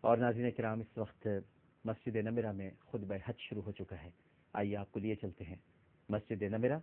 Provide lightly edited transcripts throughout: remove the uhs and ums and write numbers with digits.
اور ناظرین کرام، اس وقت مسجد نمرہ میں خطبہ حج شروع ہو چکا ہے۔ آئیے آپ کو لیے چلتے ہیں مسجد نمرہ،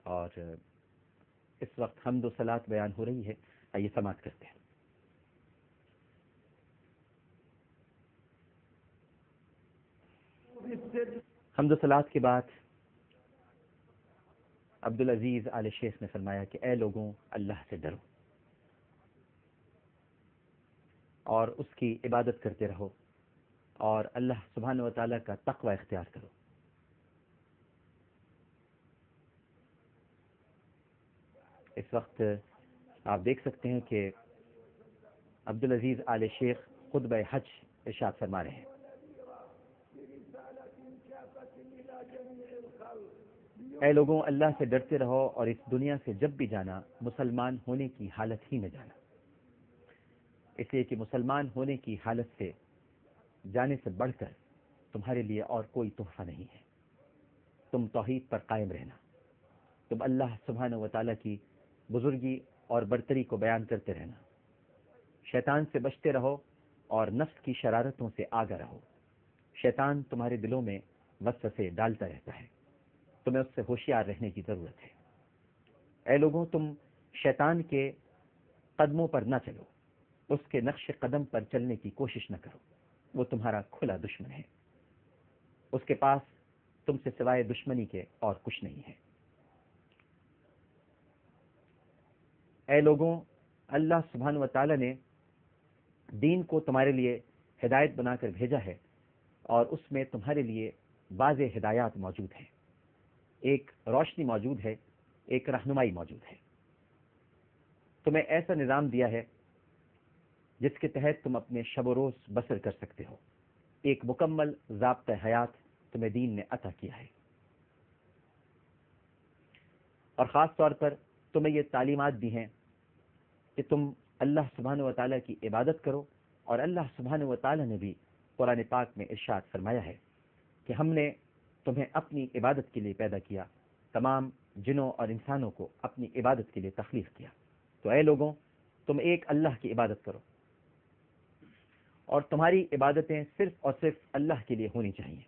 اور اس وقت حمد و صلات بیان ہو رہی ہے۔ آئیے سماعت کرتے ہیں۔ حمد و صلات کے بعد عبدالعزیز آل شیخ نے فرمایا کہ اے لوگوں، اللہ سے ڈرو اور اس کی عبادت کرتے رہو، اور اللہ سبحانہ و تعالیٰ کا تقوی اختیار کرو۔ اس وقت آپ دیکھ سکتے ہیں کہ عبدالعزیز آل شیخ خطبہ حج ارشاد فرما رہے ہیں۔ اے لوگوں، اللہ سے ڈرتے رہو اور اس دنیا سے جب بھی جانا مسلمان ہونے کی حالت ہی میں جانا، اس لیے کہ مسلمان ہونے کی حالت سے جانے سے بڑھ کر تمہارے لیے اور کوئی تحفہ نہیں ہے۔ تم توحید پر قائم رہنا، تم اللہ سبحانہ و تعالیٰ کی بزرگی اور برتری کو بیان کرتے رہنا، شیطان سے بچتے رہو اور نفس کی شرارتوں سے آگاہ رہو۔ شیطان تمہارے دلوں میں وسوسے ڈالتا رہتا ہے، تمہیں اس سے ہوشیار رہنے کی ضرورت ہے۔ اے لوگوں، تم شیطان کے قدموں پر نہ چلو، اس کے نقش قدم پر چلنے کی کوشش نہ کرو، وہ تمہارا کھلا دشمن ہے، اس کے پاس تم سے سوائے دشمنی کے اور کچھ نہیں ہے۔ اے لوگوں، اللہ سبحانہ و تعالیٰ نے دین کو تمہارے لیے ہدایت بنا کر بھیجا ہے، اور اس میں تمہارے لیے واضح ہدایات موجود ہیں، ایک روشنی موجود ہے، ایک رہنمائی موجود ہے۔ تمہیں ایسا نظام دیا ہے جس کے تحت تم اپنے شب و روز بسر کر سکتے ہو، ایک مکمل ضابطہ حیات تمہیں دین نے عطا کیا ہے، اور خاص طور پر تمہیں یہ تعلیمات دی ہیں کہ تم اللہ سبحانہ و تعالیٰ کی عبادت کرو، اور اللہ سبحانہ و تعالیٰ نے بھی قرآن پاک میں ارشاد فرمایا ہے کہ ہم نے تمہیں اپنی عبادت کے لیے پیدا کیا، تمام جنوں اور انسانوں کو اپنی عبادت کے لیے تخلیق کیا۔ تو اے لوگوں، تم ایک اللہ کی عبادت کرو، اور تمہاری عبادتیں صرف اور صرف اللہ کے لیے ہونی چاہیے۔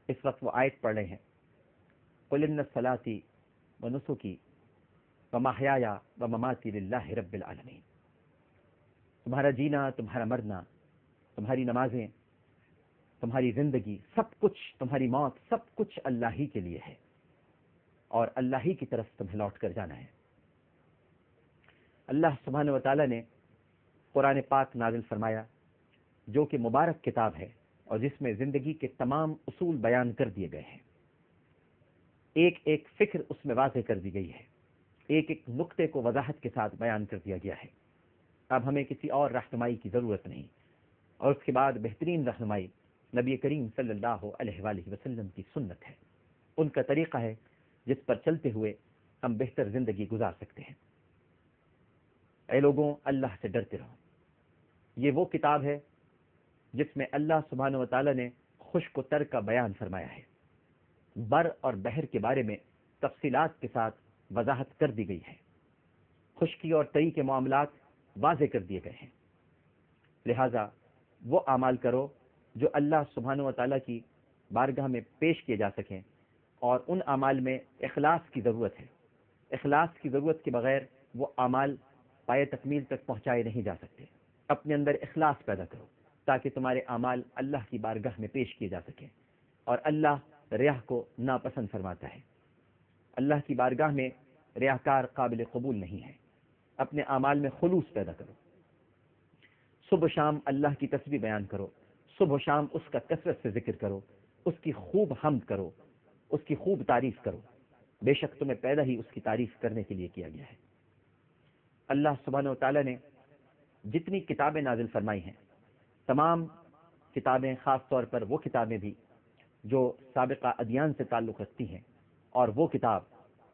اس وقت وہ آیت پڑھ رہے ہیں، قُلْ إِنَّ صَلَاتِي وَنُسُكِي وَمَحْيَايَ وَمَمَاتِي لِلَّهِ رَبِّ الْعَالَمِينَ۔ تمہارا جینا، تمہارا مرنا، تمہاری نمازیں، تمہاری زندگی، سب کچھ، تمہاری موت، سب کچھ اللہ ہی کے لیے ہے، اور اللہ ہی کی طرف تمہیں لوٹ کر جانا ہے۔ اللہ سبحانہ و تعالیٰ نے قرآن پاک نازل فرمایا، جو کہ مبارک کتاب ہے، اور جس میں زندگی کے تمام اصول بیان کر دیے گئے ہیں، ایک ایک فکر اس میں واضح کر دی گئی ہے، ایک ایک نقطے کو وضاحت کے ساتھ بیان کر دیا گیا ہے۔ اب ہمیں کسی اور رہنمائی کی ضرورت نہیں، اور اس کے بعد بہترین رہنمائی نبی کریم صلی اللہ علیہ وآلہ وسلم کی سنت ہے، ان کا طریقہ ہے جس پر چلتے ہوئے ہم بہتر زندگی گزار سکتے ہیں۔ اے لوگوں، اللہ سے ڈرتے رہو۔ یہ وہ کتاب ہے جس میں اللہ سبحانہ و تعالیٰ نے خشک و تر کا بیان فرمایا ہے، بر اور بحر کے بارے میں تفصیلات کے ساتھ وضاحت کر دی گئی ہے، خشکی اور تری کے معاملات واضح کر دیے گئے ہیں۔ لہٰذا وہ اعمال کرو جو اللہ سبحانہ و تعالیٰ کی بارگاہ میں پیش کیے جا سکیں، اور ان اعمال میں اخلاص کی ضرورت ہے۔ اخلاص کی ضرورت کے بغیر وہ اعمال پائے تکمیل تک پہنچائے نہیں جا سکتے۔ اپنے اندر اخلاص پیدا کرو تاکہ تمہارے اعمال اللہ کی بارگاہ میں پیش کیے جا سکیں، اور اللہ ریاء کو ناپسند فرماتا ہے۔ اللہ کی بارگاہ میں ریاکار قابل قبول نہیں ہے۔ اپنے اعمال میں خلوص پیدا کرو، صبح و شام اللہ کی تسبیح بیان کرو، صبح و شام اس کا کثرت سے ذکر کرو، اس کی خوب حمد کرو، اس کی خوب تعریف کرو، بے شک تمہیں پیدا ہی اس کی تعریف کرنے کے لیے کیا گیا ہے۔ اللہ سبحانہ و تعالیٰ نے جتنی کتابیں نازل فرمائی ہیں، تمام کتابیں، خاص طور پر وہ کتابیں بھی جو سابقہ ادیان سے تعلق رکھتی ہیں، اور وہ کتاب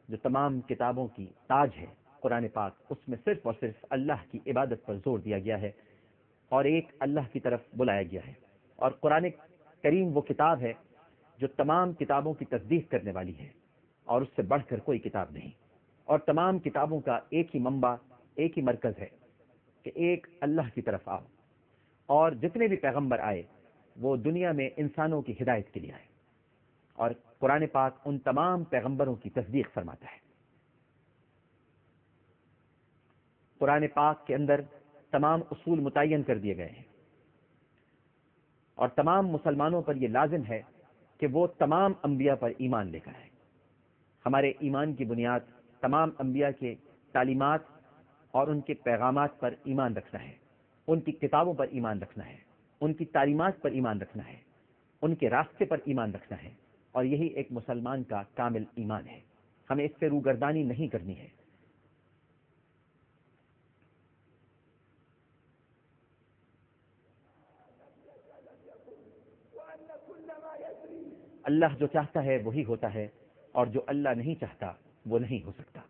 جو تمام کتابوں کی تاج ہے، قرآن پاک، اس میں صرف اور صرف اللہ کی عبادت پر زور دیا گیا ہے، اور ایک اللہ کی طرف بلایا گیا ہے۔ اور قرآن کریم وہ کتاب ہے جو تمام کتابوں کی تصدیق کرنے والی ہے، اور اس سے بڑھ کر کوئی کتاب نہیں، اور تمام کتابوں کا ایک ہی منبع، ایک ہی مرکز ہے کہ ایک اللہ کی طرف آؤ، اور جتنے بھی پیغمبر آئے وہ دنیا میں انسانوں کی ہدایت کے لیے آئے، اور قرآن پاک ان تمام پیغمبروں کی تصدیق فرماتا ہے۔ قرآن پاک کے اندر تمام اصول متعین کر دیے گئے ہیں، اور تمام مسلمانوں پر یہ لازم ہے کہ وہ تمام انبیاء پر ایمان لے کر آئیں۔ ہمارے ایمان کی بنیاد تمام انبیاء کے تعلیمات اور ان کے پیغامات پر ایمان رکھنا ہے، ان کی کتابوں پر ایمان رکھنا ہے، ان کی تعلیمات پر ایمان رکھنا ہے، ان کے راستے پر ایمان رکھنا ہے، اور یہی ایک مسلمان کا کامل ایمان ہے۔ ہمیں اس سے روگردانی نہیں کرنی ہے۔ اللہ جو چاہتا ہے وہی ہوتا ہے، اور جو اللہ نہیں چاہتا وہ نہیں ہو سکتا۔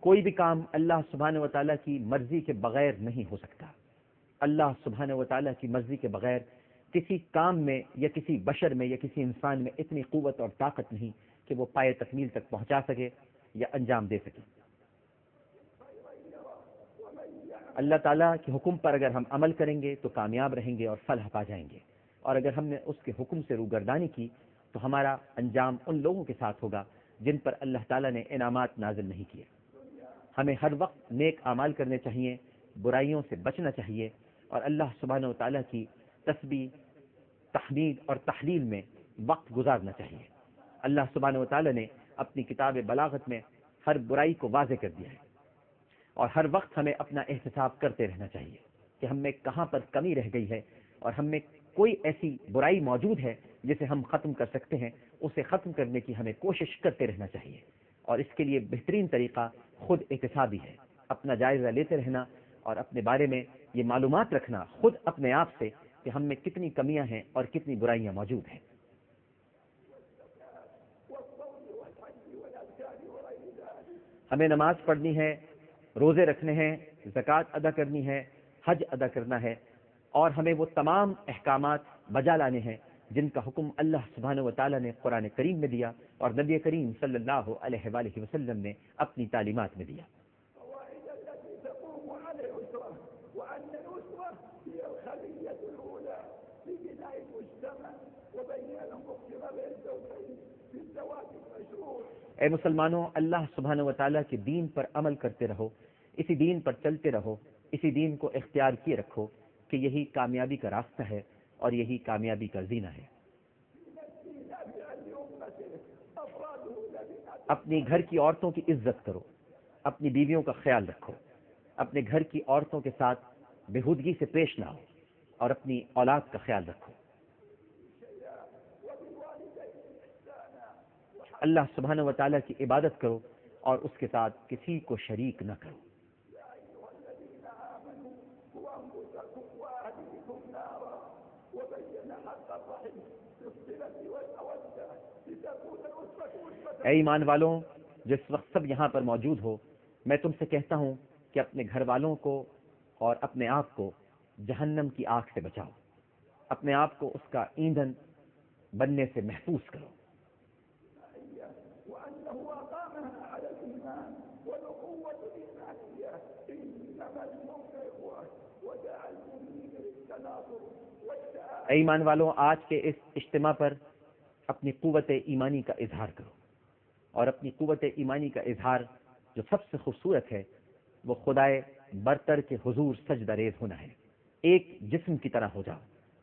کوئی بھی کام اللہ سبحانہ و تعالیٰ کی مرضی کے بغیر نہیں ہو سکتا۔ اللہ سبحانہ و تعالیٰ کی مرضی کے بغیر کسی کام میں یا کسی بشر میں یا کسی انسان میں اتنی قوت اور طاقت نہیں کہ وہ پائے تکمیل تک پہنچا سکے یا انجام دے سکے۔ اللہ تعالیٰ کے حکم پر اگر ہم عمل کریں گے تو کامیاب رہیں گے اور فلاح پا جائیں گے، اور اگر ہم نے اس کے حکم سے روگردانی کی تو ہمارا انجام ان لوگوں کے ساتھ ہوگا جن پر اللہ تعالیٰ نے انعامات نازل نہیں کیے۔ ہمیں ہر وقت نیک اعمال کرنے چاہیے، برائیوں سے بچنا چاہیے، اور اللہ سبحانہ و تعالیٰ کی تسبیح، تحمید اور تحلیل میں وقت گزارنا چاہیے۔ اللہ سبحانہ و تعالیٰ نے اپنی کتاب بلاغت میں ہر برائی کو واضح کر دیا ہے، اور ہر وقت ہمیں اپنا احتساب کرتے رہنا چاہیے کہ ہم میں کہاں پر کمی رہ گئی ہے، اور ہم میں کوئی ایسی برائی موجود ہے جسے ہم ختم کر سکتے ہیں، اسے ختم کرنے کی ہمیں کوشش کرتے رہنا چاہیے۔ اور اس کے لیے بہترین طریقہ خود احتسابی ہے، اپنا جائزہ لیتے رہنا اور اپنے بارے میں یہ معلومات رکھنا خود اپنے آپ سے کہ ہم میں کتنی کمیاں ہیں اور کتنی برائیاں موجود ہیں۔ ہمیں نماز پڑھنی ہے، روزے رکھنے ہیں، زکوٰۃ ادا کرنی ہے، حج ادا کرنا ہے، اور ہمیں وہ تمام احکامات بجا لانے ہیں جن کا حکم اللہ سبحانہ و تعالیٰ نے قرآن کریم میں دیا اور نبی کریم صلی اللہ علیہ وآلہ وسلم نے اپنی تعلیمات میں دیا۔ اے مسلمانوں، اللہ سبحانہ و تعالیٰ کے دین پر عمل کرتے رہو، اسی دین پر چلتے رہو، اسی دین کو اختیار کیے رکھو کہ یہی کامیابی کا راستہ ہے اور یہی کامیابی کا زینہ ہے۔ اپنی گھر کی عورتوں کی عزت کرو، اپنی بیویوں کا خیال رکھو، اپنے گھر کی عورتوں کے ساتھ بےہودگی سے پیش نہ ہو، اور اپنی اولاد کا خیال رکھو۔ اللہ سبحانہ و تعالیٰ کی عبادت کرو اور اس کے ساتھ کسی کو شریک نہ کرو۔ اے ایمان والوں، جس وقت سب یہاں پر موجود ہو، میں تم سے کہتا ہوں کہ اپنے گھر والوں کو اور اپنے آپ کو جہنم کی آگ سے بچاؤ، اپنے آپ کو اس کا ایندھن بننے سے محفوظ کرو۔ اے ایمان والوں، آج کے اس اجتماع پر اپنی قوت ایمانی کا اظہار کرو، اور اپنی قوت ایمانی کا اظہار جو سب سے خوبصورت ہے وہ خدائے برتر کے حضور سجدہ ریز ہونا ہے۔ ایک جسم کی طرح ہو جاؤ،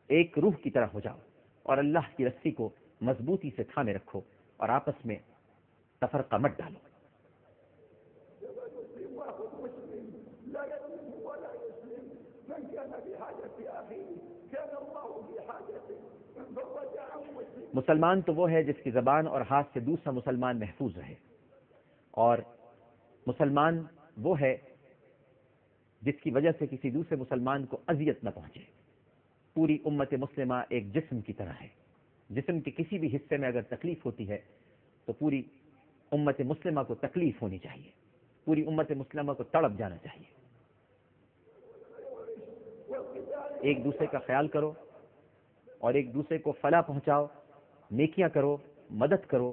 ایک روح کی طرح ہو جاؤ، اور اللہ کی رسی کو مضبوطی سے تھامے رکھو اور آپس میں تفرقہ مت ڈالو۔ مسلمان تو وہ ہے جس کی زبان اور ہاتھ سے دوسرا مسلمان محفوظ رہے، اور مسلمان وہ ہے جس کی وجہ سے کسی دوسرے مسلمان کو اذیت نہ پہنچے۔ پوری امت مسلمہ ایک جسم کی طرح ہے، جسم کے کسی بھی حصے میں اگر تکلیف ہوتی ہے تو پوری امت مسلمہ کو تکلیف ہونی چاہیے، پوری امت مسلمہ کو تڑپ جانا چاہیے۔ ایک دوسرے کا خیال کرو اور ایک دوسرے کو فلاح پہنچاؤ، نیکیاں کرو، مدد کرو،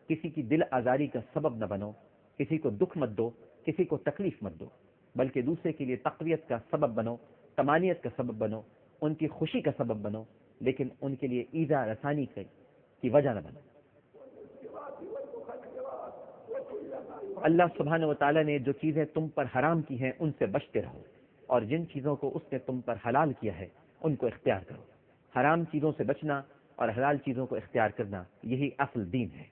کسی کی دل آزاری کا سبب نہ بنو، کسی کو دکھ مت دو، کسی کو تکلیف مت دو، بلکہ دوسرے کے لیے تقویت کا سبب بنو، طمانینت کا سبب بنو، ان کی خوشی کا سبب بنو، لیکن ان کے لیے ایذا رسانی کی وجہ نہ بنو۔ اللہ سبحانہ و تعالیٰ نے جو چیزیں تم پر حرام کی ہیں ان سے بچتے رہو، اور جن چیزوں کو اس نے تم پر حلال کیا ہے ان کو اختیار کرو۔ حرام چیزوں سے بچنا اور حلال چیزوں کو اختیار کرنا، یہی اصل دین ہے۔